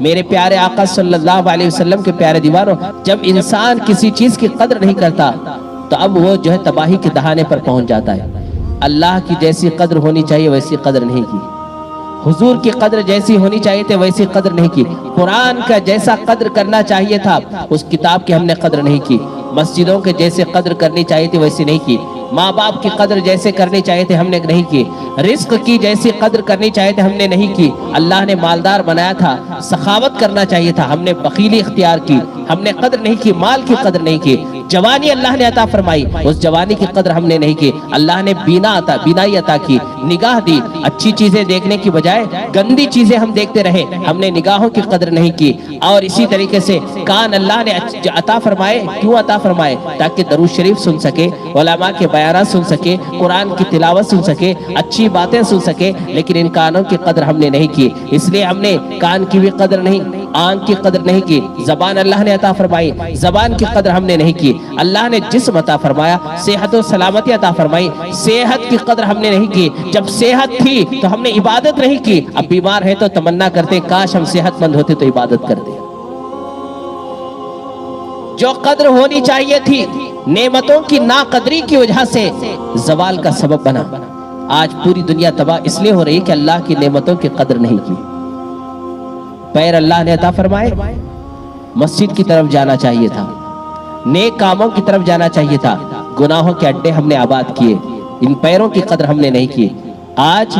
میرے پیارے آقا صلی اللہ علیہ وسلم کے پیارے دیواروں، جب انسان کسی چیز کی قدر نہیں کرتا تو اب وہ جو ہے تباہی کے دہانے پر پہنچ جاتا ہے۔ اللہ کی جیسی قدر ہونی چاہیے ویسی قدر نہیں کی، حضور کی قدر جیسی ہونی چاہیے تھی ویسی قدر نہیں کی، قرآن کا جیسا قدر کرنا چاہیے تھا اس کتاب کی ہم نے قدر نہیں کی، مسجدوں کے جیسے قدر کرنی چاہیے تھی ویسی نہیں کی، ماں باپ کی قدر جیسے کرنی چاہیے تھے ہم نے نہیں کی، رزق کی جیسی قدر کرنی چاہیے تھے ہم نے نہیں کی۔ اللہ نے مالدار بنایا تھا، سخاوت کرنا چاہیے تھا، ہم نے بخیلی اختیار کی، ہم نے قدر نہیں کی، مال کی قدر نہیں کی۔ جوانی اللہ نے عطا فرمائی، اس جوانی کی قدر ہم نے نہیں کی۔ اللہ نے بینائی عطا کی، نگاہ دی، اچھی چیزیں دیکھنے کی بجائے گندی چیزیں ہم دیکھتے رہے، ہم نے نگاہوں کی قدر نہیں کی۔ اور اسی طریقے سے کان اللہ نے عطا فرمائے، کیوں عطا فرمائے؟ تاکہ درود شریف سن سکے، علماء کے بیانات سن سکے، قرآن کی تلاوت سن سکے، اچھی باتیں سن سکے، لیکن ان کانوں کی قدر ہم نے نہیں کی، اس لیے ہم نے کان کی بھی قدر نہیں، آنکھ کی قدر نہیں کی۔ زبان اللہ نے عطا فرمائی، زبان کی قدر ہم نے نہیں کی۔ اللہ نے جسم عطا فرمایا، صحت و سلامتی عطا فرمائی، صحت کی قدر ہم نے نہیں کی۔ جب صحت تھی تو ہم نے عبادت نہیں کی، اب بیمار ہے تو تمنا کرتے کاش ہم صحت مند ہوتے تو عبادت کرتے۔ جو قدر ہونی چاہیے تھی نعمتوں کی ناقدری کی وجہ سے زوال کا سبب بنا۔ آج پوری دنیا تباہ اس لیے ہو رہی ہے کہ اللہ کی نعمتوں کی قدر نہیں کی۔ پیر اللہ نے عطا فرمائے، مسجد کی طرف جانا چاہیے تھا، نیک کاموں کی طرف جانا چاہیے تھا، گناہوں کے اڈے ہم نے آباد کیے، ان پیروں کی قدر ہم نے نہیں کی۔ آج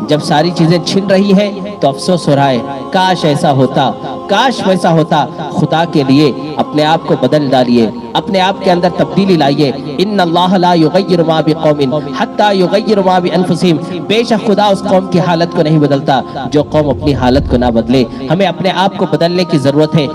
جب ساری چیزیں چھن رہی ہیں تو افسوس ہو رہا ہے، کاش ایسا ہوتا، کاش ویسا ہوتا۔ خدا کے لیے اپنے آپ کو بدل ڈالیے، اپنے آپ کے اندر تبدیلی لائیے۔ ان اللہ لا یغیر ما بقوم حتی یغیر ما بانفسہم، بے شک خدا اس قوم کی حالت کو نہیں بدلتا جو قوم اپنی حالت کو نہ بدلے۔ ہمیں اپنے آپ کو بدلنے کی ضرورت ہے۔